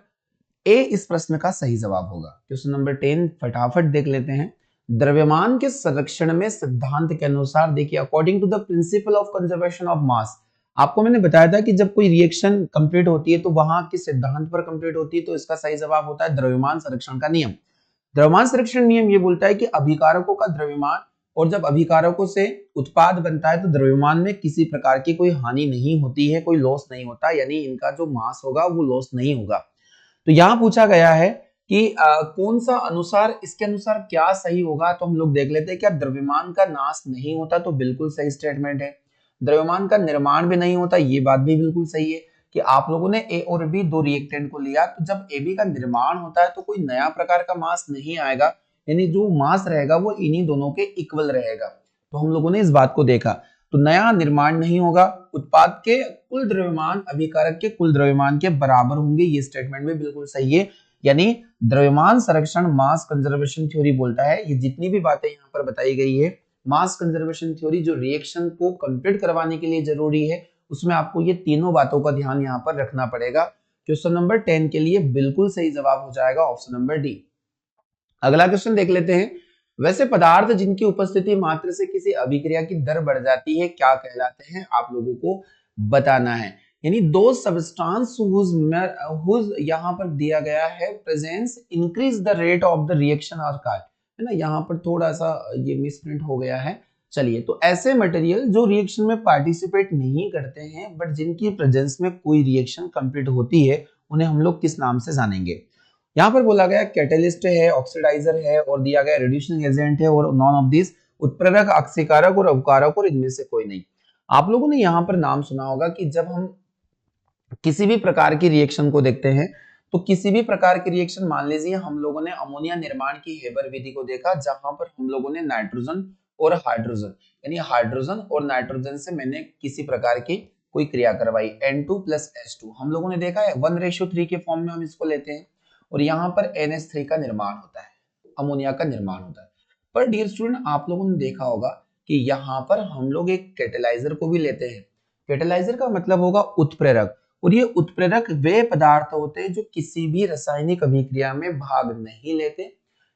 ए इस प्रश्न का सही जवाब होगा। क्वेश्चन नंबर 10 फटाफट देख लेते हैं। द्रव्यमान के संरक्षण में सिद्धांत के अनुसार, देखिए according to the principle of conservation of mass, आपको मैंने बताया था कि जब कोई रिएक्शन कंप्लीट होती है तो वहां किस सिद्धांत पर कंप्लीट होती है, तो इसका सही जवाब होता है द्रव्यमान संरक्षण का नियम। द्रव्यमान संरक्षण नियम ये बोलता है कि अभिकारकों का द्रव्यमान, और जब अभिकारकों से उत्पाद बनता है तो द्रव्यमान में किसी प्रकार की कोई हानि नहीं होती है, कोई लॉस नहीं होता, यानी इनका जो मास होगा वो लॉस नहीं होगा। तो यहाँ पूछा गया है कि कौन सा अनुसार, इसके अनुसार क्या सही होगा, तो हम लोग देख लेते हैं। क्या द्रव्यमान का नाश नहीं होता, तो बिल्कुल सही स्टेटमेंट है। द्रव्यमान का निर्माण भी नहीं होता, ये बात भी बिल्कुल सही है कि आप लोगों ने ए और बी दो रिएक्टेंट को लिया, तो जब ए बी का निर्माण होता है तो कोई नया प्रकार का मास नहीं आएगा, यानी जो मास रहेगा वो इन्हीं दोनों के इक्वल रहेगा। तो हम लोगों ने इस बात को देखा, तो नया निर्माण नहीं होगा। उत्पाद के कुल द्रव्यमान अभिकारक के कुल द्रव्यमान के बराबर होंगे, ये स्टेटमेंट भी बिल्कुल सही है। यानी द्रव्यमान संरक्षण मास कंजर्वेशन थ्योरी बोलता है, ये जितनी भी बातें यहाँ पर बताई गई है मास कंजर्वेशन थ्योरी जो रिएक्शन को कंप्लीट करवाने के लिए जरूरी है, उसमें आपको ये तीनों बातों का ध्यान यहाँ पर रखना पड़ेगा। क्वेश्चन नंबर 10 के लिए बिल्कुल सही जवाब हो जाएगा ऑप्शन नंबर डी। अगला क्वेश्चन देख लेते हैं। वैसे पदार्थ जिनकी उपस्थिति मात्र से किसी अभिक्रिया की दर बढ़ जाती है क्या कहलाते हैं, आप लोगों को बताना है। यानी दो सब्सटेंस हुज यहाँ पर दिया गया है presence increase the rate of the reaction और कार, है ना, यहाँ पर थोड़ा सा ये मिसप्रिंट हो गया है। चलिए, तो ऐसे मटेरियल जो रिएक्शन में पार्टिसिपेट नहीं करते हैं बट जिनकी प्रेजेंस में कोई रिएक्शन कंप्लीट होती है, उन्हें हम लोग किस नाम से जानेंगे। यहाँ पर बोला गया कैटलिस्ट है, ऑक्सीडाइजर है और दिया गया रिड्यूसिंग एजेंट है और नॉन ऑफ दिस उत्प्रेरक, अक्षीकारक और अवकारक और इनमें से कोई नहीं। आप लोगों ने यहाँ पर नाम सुना होगा कि जब हम किसी भी प्रकार की रिएक्शन को देखते हैं तो किसी भी प्रकार की रिएक्शन, मान लीजिए हम लोगों ने अमोनिया निर्माण की हेबर विधि को देखा जहां पर हम लोगों ने नाइट्रोजन और हाइड्रोजन, यानी हाइड्रोजन और नाइट्रोजन से मैंने किसी प्रकार की कोई क्रिया करवाई N2 प्लस H2, हम लोगों ने देखा है 1:3 के फॉर्म में हम इसको लेते हैं और यहाँ पर NH3 का निर्माण होता है, अमोनिया का निर्माण होता है। पर डियर स्टूडेंट, आप लोगों ने देखा होगा कि यहाँ पर हम लोग एक कैटेलाइजर को भी लेते हैं। कैटेलाइजर का मतलब होगा उत्प्रेरक, और ये उत्प्रेरक वे पदार्थ होते हैं जो किसी भी रासायनिक अभिक्रिया में भाग नहीं लेते,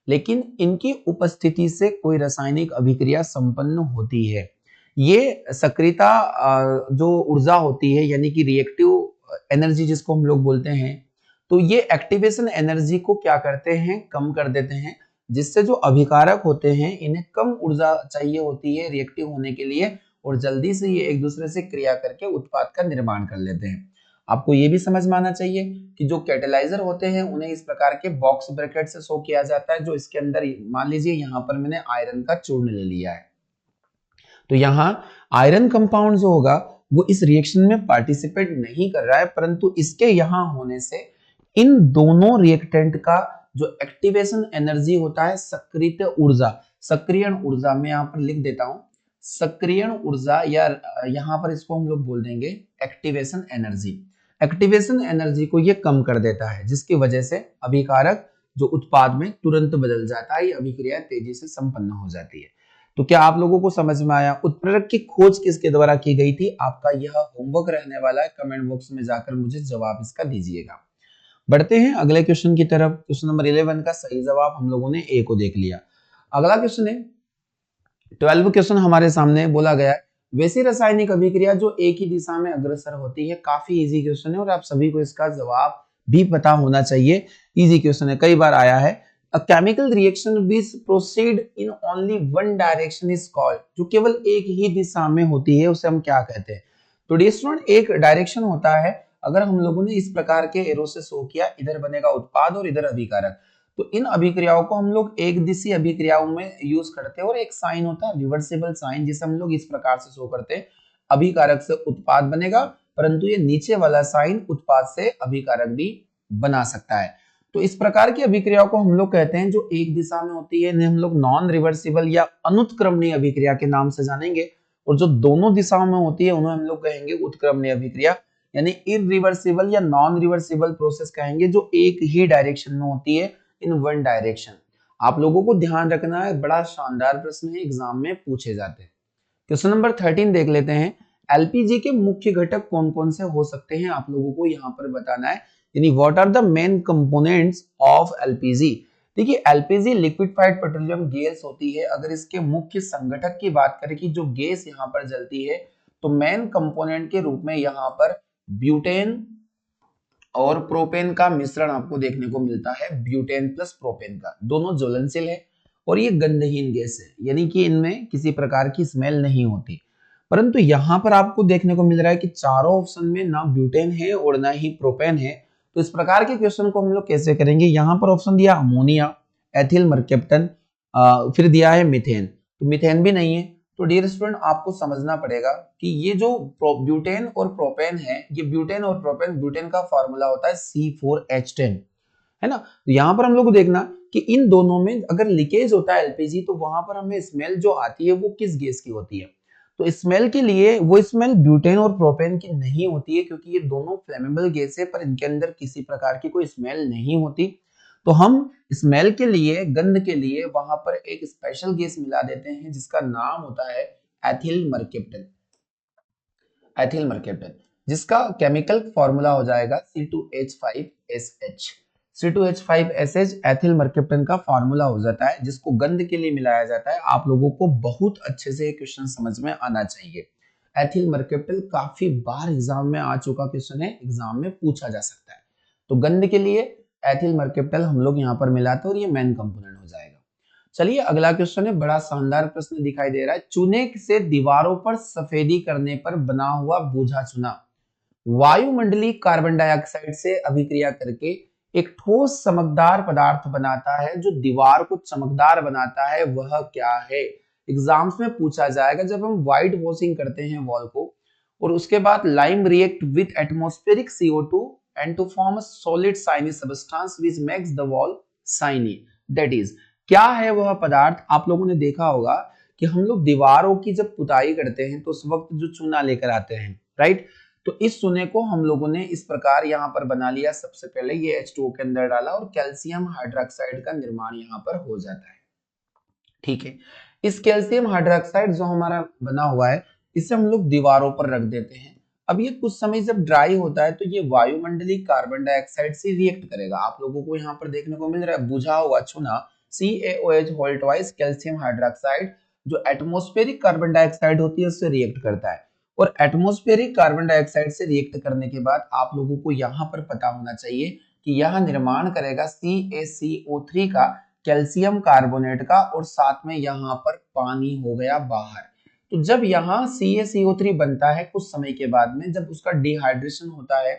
लेकिन इनकी उपस्थिति से कोई रासायनिक अभिक्रिया संपन्न होती है। ये सक्रियता जो ऊर्जा होती है, यानी कि रिएक्टिव एनर्जी जिसको हम लोग बोलते हैं, तो ये एक्टिवेशन एनर्जी को क्या करते हैं, कम कर देते हैं, जिससे जो अभिकारक होते हैं इन्हें कम ऊर्जा चाहिए होती है रिएक्टिव होने के लिए और जल्दी से ये एक दूसरे से क्रिया करके उत्पाद का निर्माण कर लेते हैं। आपको ये भी समझ में आना चाहिए कि जो कैटेलाइजर होते हैं उन्हें इस प्रकार के बॉक्स ब्रैकेट से शो किया जाता है, जो इसके अंदर, मान लीजिए यहाँ पर मैंने आयरन का चूर्ण ले लिया है, तो यहाँ आयरन कंपाउंड जो होगा वो इस रिएक्शन में पार्टिसिपेट नहीं कर रहा है, परंतु इसके यहाँ होने से इन दोनों रिएक्टेंट का जो एक्टिवेशन एनर्जी होता है, सक्रिय ऊर्जा, सक्रियण ऊर्जा, मैं यहाँ पर लिख देता हूं सक्रियण ऊर्जा, या यहाँ पर इसको हम लोग बोल देंगे एक्टिवेशन एनर्जी। एक्टिवेशन एनर्जी को ये कम कर देता है, जिसकी वजह से अभिकारक जो उत्पाद में तुरंत बदल जाता है, ये अभिक्रिया तेजी से संपन्न हो जाती है। तो क्या आप लोगों को समझ में आया? उत्प्रेरक की खोज किसके द्वारा की गई थी? आपका यह होमवर्क रहने वाला है, कमेंट बॉक्स में जाकर मुझे जवाब इसका दीजिएगा। बढ़ते हैं अगले क्वेश्चन की तरफ। क्वेश्चन नंबर 11 का सही जवाब हम लोगों ने ए को देख लिया। अगला क्वेश्चन है 12 क्वेश्चन हमारे सामने बोला गया है, वैसी रासायनिक अभिक्रिया जो एक ही दिशा में अग्रसर होती है। काफी इजी क्वेश्चन है और आप सभी को इसका जवाब भी पता होना चाहिए। इजी क्वेश्चन है, कई बार आया है। A chemical reaction which proceed in only one direction is called, जो केवल एक ही दिशा में होती है उसे हम क्या कहते हैं? तो डियर स्टूडेंट, एक डायरेक्शन होता है। अगर हम लोगों ने इस प्रकार के एरो से शो किया, इधर बनेगा उत्पाद और इधर अभिकारक, तो इन अभिक्रियाओं को हम लोग एक दिशीय अभिक्रियाओं में यूज करते हैं। और एक साइन होता है रिवर्सिबल साइन, जिसे हम लोग इस प्रकार से शो करते हैं, अभिकारक से उत्पाद बनेगा, परंतु ये नीचे वाला साइन उत्पाद से अभिकारक भी बना सकता है। तो इस प्रकार की अभिक्रियाओं को हम लोग कहते हैं जो एक दिशा में होती है, इन्हें हम लोग नॉन रिवर्सिबल या अनुत्क्रमणीय अभिक्रिया के नाम से जानेंगे। और जो दोनों दिशाओं में होती है उन्हें हम लोग कहेंगे उत्क्रमणीय अभिक्रिया, यानी इरिवर्सिबल या नॉन रिवर्सिबल प्रोसेस कहेंगे जो एक ही डायरेक्शन में होती है, इन वन डायरेक्शन। आप लोगों को ध्यान रखना है, बड़ा शानदार प्रश्न है, एग्जाम में पूछे जाते हैं। क्वेश्चन नंबर 13 देख लेते हैं। एलपीजी के मुख्य घटक कौन कौन से हो सकते हैं, आप लोगों को यहाँ पर बताना है। यानी what are the main components of LPG. देखिए, एलपीजी लिक्विफाइड पेट्रोलियम गैस होती है। अगर इसके मुख्य संघटक की बात करें कि जो गैस यहाँ पर जलती है, तो मेन कंपोनेंट के रूप में यहाँ पर ब्यूटेन और प्रोपेन का मिश्रण आपको देखने को मिलता है। ब्यूटेन प्लस प्रोपेन का, दोनों ज्वलनशील है और ये गंधहीन गैस है, यानी कि इनमें किसी प्रकार की स्मेल नहीं होती। परंतु यहाँ पर आपको देखने को मिल रहा है कि चारों ऑप्शन में ना ब्यूटेन है और ना ही प्रोपेन है। तो इस प्रकार के क्वेश्चन को हम लोग कैसे करेंगे? यहाँ पर ऑप्शन दिया अमोनिया, एथिल मरकेप्टन, फिर दिया है मीथेन, तो मीथेन भी नहीं है। तो डियर स्टूडेंट, आपको समझना पड़ेगा कि ये जो ब्यूटेन और प्रोपेन है, ये ब्यूटेन और प्रोपेन, ब्यूटेन का फॉर्मूला होता है C4H10, है ना। तो यहाँ पर हम लोग को देखना कि इन दोनों में अगर लीकेज होता है एलपीजी, तो वहां पर हमें स्मेल जो आती है वो किस गैस की होती है? तो स्मेल के लिए वो स्मेल ब्यूटेन और प्रोपेन की नहीं होती है, क्योंकि ये दोनों फ्लेमेबल गैस है, पर इनके अंदर किसी प्रकार की कोई स्मेल नहीं होती। तो हम स्मेल के लिए, गंध के लिए वहां पर एक स्पेशल गैस मिला देते हैं जिसका नाम होता है एथिल मरकेप्टन। एथिल मरकेप्टन, जिसका केमिकल फॉर्मूला हो जाएगा C2H5SH। C2H5SH एथिल मरकेप्टन का फॉर्मूला हो जाता है, जिसको गंध के लिए मिलाया जाता है। आप लोगों को बहुत अच्छे से क्वेश्चन समझ में आना चाहिए। एथिल मरकेप्टन काफी बार एग्जाम में आ चुका क्वेश्चन है, एग्जाम में पूछा जा सकता है। तो गंध के लिए एथिल मरकेप्टन हम लोग यहाँ पर मिलाते हैं और ये मेन कंपोनेंट हो जाएगा। चलिए अगला क्वेश्चन है, बड़ा शानदार प्रश्न दिखाई दे रहा है। चूने से दीवारों पर सफेदी करने पर बना हुआ बूझा चूना वायुमंडलीय कार्बन डाइऑक्साइड से अभिक्रिया करके एक ठोस चमकदार पदार्थ बनाता है। जो दीवार को चमकदार बनाता है वह क्या है? एग्जाम्स में पूछा जाएगा। जब हम व्हाइट वॉशिंग करते हैं वॉल को, और उसके बाद lime react with atmospheric CO2 and to form a solid shiny substance which makes the wall shiny, that is, क्या है वह पदार्थ? आप लोगों ने देखा होगा कि हम लोग दीवारों की जब पुताई करते हैं तो उस वक्त जो चूना लेकर आते हैं, राइट, तो इस चूने को हम लोगों ने इस प्रकार यहाँ पर बना लिया। सबसे पहले ये H2O के अंदर डाला और कैल्शियम हाइड्रोक्साइड का निर्माण यहाँ पर हो जाता है, ठीक है। इस कैल्शियम हाइड्रोक्साइड जो हमारा बना हुआ है, इसे हम लोग दीवारों पर रख देते हैं। अब ये कुछ समय जब ड्राई होता है तो ये वायुमंडलीय कार्बन डाइऑक्साइड से रिएक्ट करेगा। आप लोगों को यहाँ पर देखने को मिल रहा है बुझा हुआ चूना CaOH whole twice calcium hydroxide, जो एटमॉस्फेरिक कार्बन डाइऑक्साइड होती है उससे रिएक्ट करता है। और एटमॉस्फेरिक कार्बन डाइऑक्साइड से रिएक्ट करने के बाद आप लोगों को यहाँ पर पता होना चाहिए कि यह निर्माण करेगा CaCO3 का, कैल्शियम कार्बोनेट का, और साथ में यहाँ पर पानी हो गया बाहर। तो जब यहाँ CaCO3 बनता है कुछ समय के बाद में, जब उसका डिहाइड्रेशन होता है,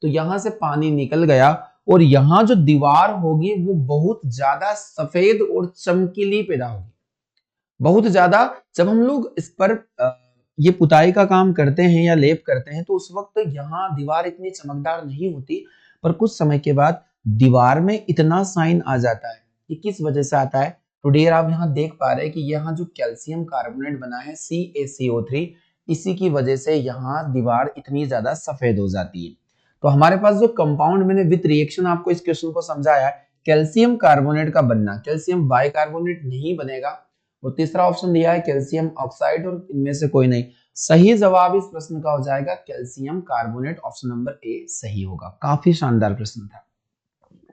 तो यहाँ से पानी निकल गया और यहाँ जो दीवार होगी वो बहुत ज्यादा सफेद और चमकीली पैदा होगी, बहुत ज्यादा। जब हम लोग इस पर ये पुताई का काम करते हैं या लेप करते हैं तो उस वक्त यहाँ दीवार इतनी चमकदार नहीं होती, पर कुछ समय के बाद दीवार में इतना साइन आ जाता है। ये किस वजह से आता है? तो डियर, आप यहाँ देख पा रहे हैं कि यहाँ जो कैल्शियम कार्बोनेट बना है CaCO3, इसी की वजह से यहाँ दीवार इतनी ज्यादा सफेद हो जाती है। तो हमारे पास जो कंपाउंड मैंने विद रिएक्शन आपको इस क्वेश्चन को समझाया है, कैल्शियम कार्बोनेट का बनना, कैल्शियम बाइकार्बोनेट नहीं बनेगा, और तीसरा ऑप्शन दिया है कैल्शियम ऑक्साइड, और इनमें से कोई नहीं। सही जवाब इस प्रश्न का हो जाएगा calcium carbonate, option number A सही होगा। काफी शानदार प्रश्न था।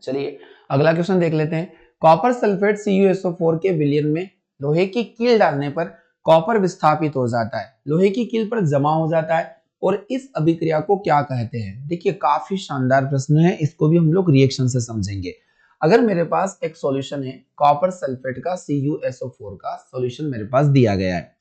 चलिए अगला क्वेश्चन देख लेते हैं। कॉपर सल्फेट CuSO4 के विलयन में लोहे की कील डालने पर कॉपर विस्थापित हो जाता है, लोहे की कील पर जमा हो जाता है, और इस अभिक्रिया को क्या कहते हैं? देखिए काफी शानदार प्रश्न है, इसको भी हम लोग रिएक्शन से समझेंगे। अगर मेरे पास एक सॉल्यूशन है कॉपर सल्फेट का CuSO4 का सॉल्यूशन मेरे पास दिया गया है,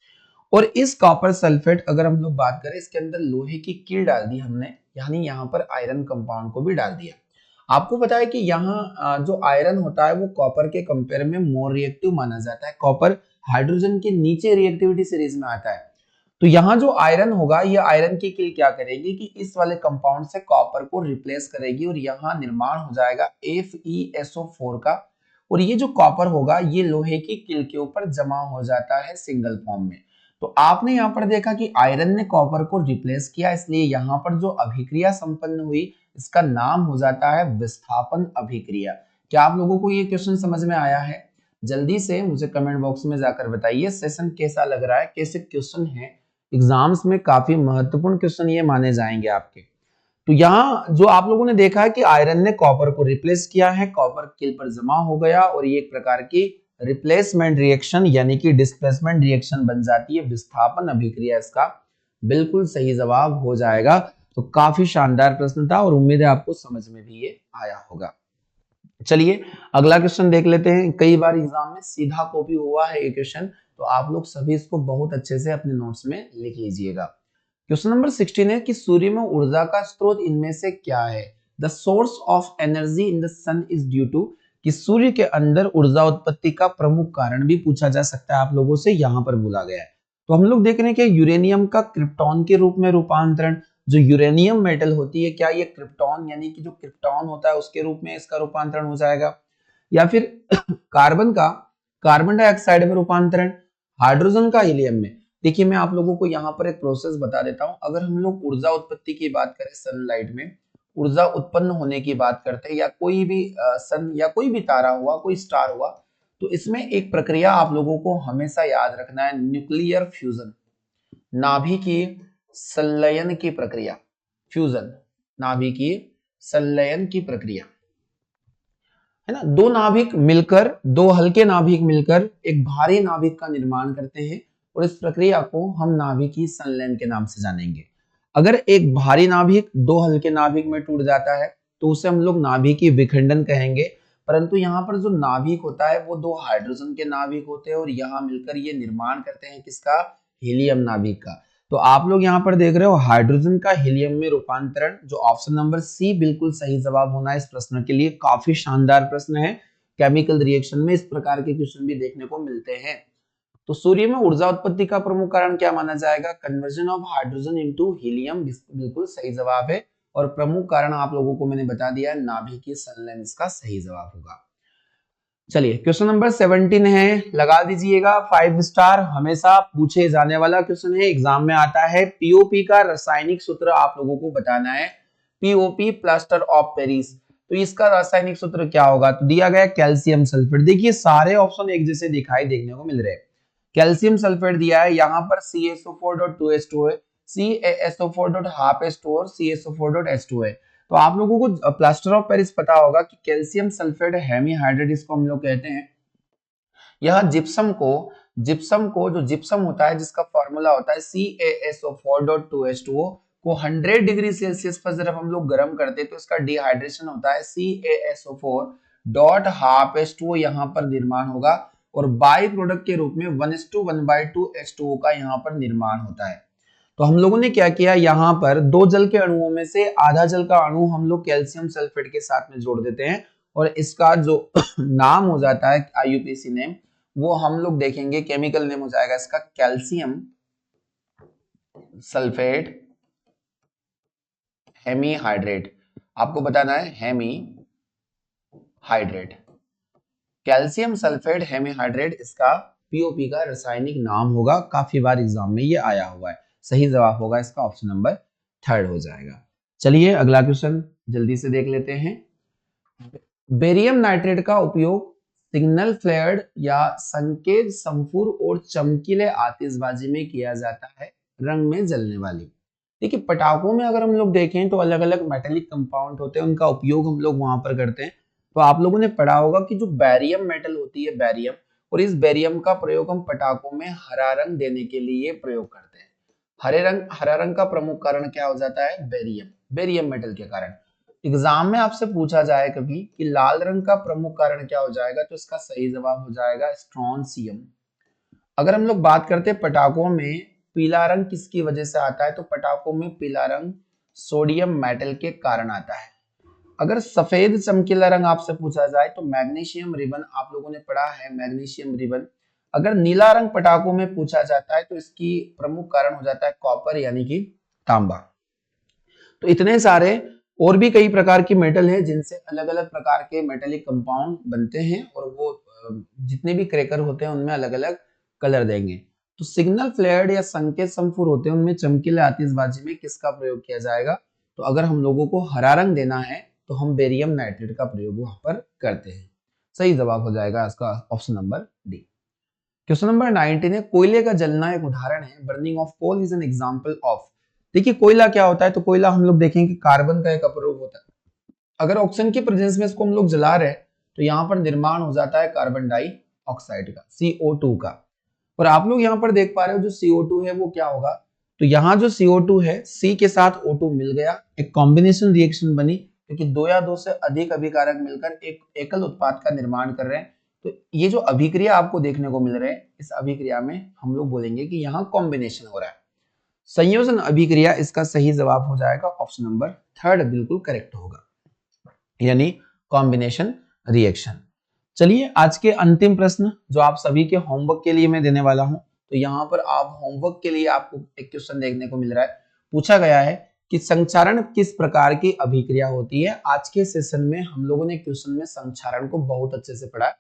और इस कॉपर सल्फेट अगर हम लोग बात करें इसके अंदर लोहे की कील डाल दी हमने, यानी यहाँ पर आयरन कंपाउंड को भी डाल दिया। आपको पता है कि यहाँ जो आयरन होता है वो कॉपर के कंपेयर में मोर रिएक्टिव माना जाता है। कॉपर हाइड्रोजन के नीचे रिएक्टिविटी सीरीज में आता है। तो यहाँ जो आयरन होगा ये आयरन की कील क्या करेगी कि इस वाले कंपाउंड से कॉपर को रिप्लेस करेगी, और यहाँ निर्माण हो जाएगा FeSO4 का। और ये जो कॉपर होगा ये लोहे की कील के ऊपर जमा हो जाता है सिंगल फॉर्म में। तो आपने यहाँ पर देखा कि आयरन ने कॉपर को रिप्लेस किया, इसलिए यहाँ पर जो अभिक्रिया संपन्न हुई इसका नाम हो जाता है विस्थापन अभिक्रिया। क्या आप लोगों को ये क्वेश्चन समझ में आया है? जल्दी से मुझे कमेंट बॉक्स में जाकर बताइए सेशन कैसा लग रहा है, कैसे क्वेश्चन है। एग्जाम्स में काफी महत्वपूर्ण क्वेश्चन ये माने जाएंगे आपके। तो यहाँ जो आप लोगों ने देखा है कि आयरन ने कॉपर को रिप्लेस किया है, कॉपर कील पर जमा हो गया, और ये एक प्रकार की रिप्लेसमेंट रिएक्शन यानी कि डिस्प्लेसमेंट रिएक्शन बन जाती है। विस्थापन अभिक्रिया इसका बिल्कुल सही जवाब हो जाएगा। तो काफी शानदार प्रश्न था और उम्मीद है आपको समझ में भी ये आया होगा। चलिए अगला क्वेश्चन देख लेते हैं। कई बार एग्जाम में सीधा कॉपी हुआ है ये क्वेश्चन, तो आप लोग सभी इसको बहुत अच्छे से अपने नोट्स में लिख लीजिएगा। क्वेश्चन नंबर 16 है कि सूर्य में ऊर्जा का स्रोत इनमें से क्या है? The source of energy in the sun is due to, कि सूर्य के अंदर ऊर्जा उत्पत्ति का प्रमुख कारण भी पूछा जा सकता है आप लोगों से, यहां पर बोला गया है। तो हम लोग देख रहे हैं कि यूरेनियम का क्रिप्टॉन के रूप में रूपांतरण, जो यूरेनियम मेटल होती है क्या ये क्रिप्टॉन यानी कि जो क्रिप्टॉन होता है उसके रूप में इसका रूपांतरण हो जाएगा, या फिर कार्बन का कार्बन डाइऑक्साइड में रूपांतरण, हाइड्रोजन का हीलियम में। देखिए मैं आप लोगों को यहाँ पर एक प्रोसेस बता देता हूं। अगर हम लोग ऊर्जा उत्पत्ति की बात करें, सनलाइट में ऊर्जा उत्पन्न होने की बात करते हैं, या कोई भी सन या कोई भी तारा हुआ, कोई स्टार हुआ, तो इसमें एक प्रक्रिया आप लोगों को हमेशा याद रखना है, न्यूक्लियर फ्यूजन, नाभिकीय संलयन की प्रक्रिया। फ्यूजन, नाभिकीय संलयन की प्रक्रिया है ना। दो नाभिक मिलकर, दो हल्के नाभिक मिलकर एक भारी नाभिक का निर्माण करते हैं, और इस प्रक्रिया को हम नाभिकीय संलयन के नाम से जानेंगे। अगर एक भारी नाभिक दो हल्के नाभिक में टूट जाता है तो उसे हम लोग नाभिकीय विखंडन कहेंगे। परंतु यहाँ पर जो नाभिक होता है वो दो हाइड्रोजन के नाभिक होते हैं, और यहाँ मिलकर ये निर्माण करते हैं किसका? हीलियम नाभिक का। तो आप लोग यहाँ पर देख रहे हो हाइड्रोजन का हीलियम में रूपांतरण, जो ऑप्शन नंबर सी बिल्कुल सही जवाब होना है इस प्रश्न के लिए। काफी शानदार प्रश्न है। केमिकल रिएक्शन में इस प्रकार के क्वेश्चन भी देखने को मिलते हैं। तो सूर्य में ऊर्जा उत्पत्ति का प्रमुख कारण क्या माना जाएगा? Conversion of hydrogen into helium, बिल्कुल सही जवाब है। और प्रमुख कारण आप लोगों को मैंने बता दिया है, नाभिकीय संलयन इसका सही जवाब होगा। चलिए क्वेश्चन नंबर 17 है, लगा दीजिएगा 5 स्टार। हमेशा पूछे जाने वाला क्वेश्चन है, एग्जाम में आता है। पीओपी का रासायनिक सूत्र आप लोगों को बताना है। पीओपी प्लास्टर ऑफ पेरिस, तो इसका रासायनिक सूत्र क्या होगा? तो दिया गया कैल्शियम सल्फेट। देखिए सारे ऑप्शन एक जैसे दिखाई देखने को मिल रहे हैं। कैल्शियम सल्फेट दिया है, यहाँ पर CaSO4.2H2 है, CaSO4.12H2 और CaSO4.H2 है। तो आप लोगों को प्लास्टर ऑफ पेरिस पता होगा कि कैल्शियम सल्फेट हेमीहाइड्रेट इसको हम लोग कहते हैं। यह जिप्सम को जो जिप्सम होता है जिसका फॉर्मूला होता है CaSO4.2H2O को 100 डिग्री सेल्सियस पर जब हम लोग गर्म करते हैं तो इसका डिहाइड्रेशन होता है, CaSO4.12H2O यहाँ पर निर्माण होगा, और बाई प्रोडक्ट के रूप में 1:1/2 H2O का यहाँ पर निर्माण होता है। तो हम लोगों ने क्या किया, यहाँ पर दो जल के अणुओं में से आधा जल का अणु हम लोग कैल्शियम सल्फेट के साथ में जोड़ देते हैं, और इसका जो नाम हो जाता है IUPAC नेम, वो हम लोग देखेंगे केमिकल नेम हो जाएगा इसका कैल्शियम सल्फेट हेमीहाइड्रेट। आपको बताना है हेमीहाइड्रेट, कैल्शियम सल्फेट हेमीहाइड्रेट इसका पीओपी का रासायनिक नाम होगा। काफी बार एग्जाम में ये आया हुआ है। सही जवाब होगा इसका ऑप्शन नंबर 3 हो जाएगा। चलिए अगला क्वेश्चन जल्दी से देख लेते हैं। बेरियम नाइट्रेट का उपयोग सिग्नल फ्लेयर्ड या संकेत संफुर और चमकीले आतिशबाजी में किया जाता है रंग में जलने वाली। देखिए पटाखों में अगर हम लोग देखें तो अलग अलग मेटेलिक कंपाउंड होते हैं, उनका उपयोग हम लोग वहां पर करते हैं। तो आप लोगों ने पढ़ा होगा कि जो बैरियम मेटल होती है बैरियम, और इस बैरियम का प्रयोग हम पटाखों में हरा रंग देने के लिए प्रयोग करते हैं। हरा रंग का प्रमुख कारण क्या हो जाता है? बैरियम, बैरियम मेटल के कारण। एग्जाम में आपसे पूछा जाए कभी कि लाल रंग का प्रमुख कारण क्या हो जाएगा, तो इसका सही जवाब हो जाएगा स्ट्रोंशियम। अगर हम लोग बात करते हैं पटाखों में पीला रंग किसकी वजह से आता है, तो पटाखों में पीला रंग सोडियम मेटल के कारण आता है। अगर सफेद चमकीला रंग आपसे पूछा जाए तो मैग्नीशियम रिबन, आप लोगों ने पढ़ा है मैग्नीशियम रिबन। अगर नीला रंग पटाखों में पूछा जाता है तो इसकी प्रमुख कारण हो जाता है कॉपर यानी कि तांबा। तो इतने सारे और भी कई प्रकार की मेटल है जिनसे अलग अलग प्रकार के मेटेलिक कंपाउंड बनते हैं, और वो जितने भी क्रैकर होते हैं उनमें अलग अलग कलर देंगे। तो सिग्नल फ्लेयर्ड या संकेत संफुर होते हैं, उनमें चमकीले आतिशबाजी में किसका प्रयोग किया जाएगा? तो अगर हम लोगों को हरा रंग देना है तो हम बेरियम नाइट्रेट का प्रयोग वहां पर करते हैं। सही जवाब हो जाएगा इसका option number D. Question number 19 है कोयले का जलना एक उदाहरण है। Burning of coal is an example of. देखिए कोयला क्या होता है, तो कोयला हम लोग देखेंगे कि कार्बन का एक अपरूप होता है। अगर ऑक्सीजन की प्रेजेंस में इसको हम लोग जला रहे हैं तो यहाँ पर निर्माण हो जाता है कार्बन डाइऑक्साइड का, CO2 का। और आप लोग यहाँ पर देख पा रहे हो जो CO2 है वो क्या होगा, तो यहाँ जो CO2 है C के साथ O2 मिल गया, एक कॉम्बिनेशन रिएक्शन बनी, क्योंकि दो या दो से अधिक अभिकारक मिलकर एक एकल उत्पाद का निर्माण कर रहे हैं। तो ये जो अभिक्रिया आपको देखने को मिल रहे हैं, इस अभिक्रिया में हम लोग बोलेंगे कि यहाँ कॉम्बिनेशन हो रहा है, संयोजन अभिक्रिया। इसका सही जवाब हो जाएगा ऑप्शन नंबर थर्ड, बिल्कुल करेक्ट होगा, यानी कॉम्बिनेशन रिएक्शन। चलिए आज के अंतिम प्रश्न जो आप सभी के होमवर्क के लिए मैं देने वाला हूं, तो यहाँ पर आप होमवर्क के लिए आपको एक क्वेश्चन देखने को मिल रहा है। पूछा गया है कि संक्षारण किस प्रकार की अभिक्रिया होती है। आज के सेशन में हम लोगों ने क्वेश्चन में संक्षारण को बहुत अच्छे से पढ़ा है,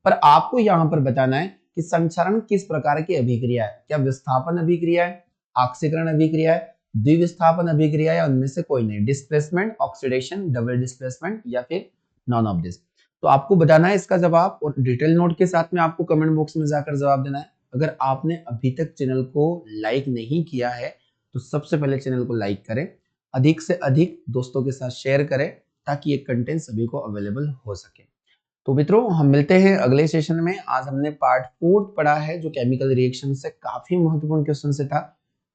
पर आपको यहाँ पर बताना है कि संक्षारण किस प्रकार की अभिक्रिया है। क्या विस्थापन अभिक्रिया है, ऑक्सीकरण अभिक्रिया है, द्विविस्थापन अभिक्रिया है, उनमें से कोई नहीं, डिस्प्लेसमेंट, ऑक्सीडेशन, डबल डिस्प्लेसमेंट, या फिर नॉन ऑफ दिस। तो आपको बताना है इसका जवाब, और डिटेल नोट के साथ में आपको कमेंट बॉक्स में जाकर जवाब देना है। अगर आपने अभी तक चैनल को लाइक नहीं किया है तो सबसे पहले चैनल को लाइक करें, अधिक से अधिक दोस्तों के साथ शेयर करें, ताकि ये कंटेंट सभी को अवेलेबल हो सके। तो मित्रों हम मिलते हैं अगले सेशन में। आज हमने पार्ट 4 पढ़ा है जो केमिकल रिएक्शन से काफी महत्वपूर्ण क्वेश्चन से था।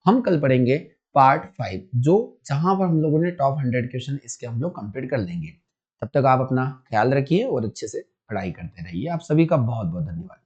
हम कल पढ़ेंगे पार्ट 5 जो जहां पर हम लोगों ने टॉप 100 क्वेश्चन इसके हम लोग कंप्लीट कर लेंगे। तब तक आप अपना ख्याल रखिए और अच्छे से पढ़ाई करते रहिए। आप सभी का बहुत बहुत धन्यवाद।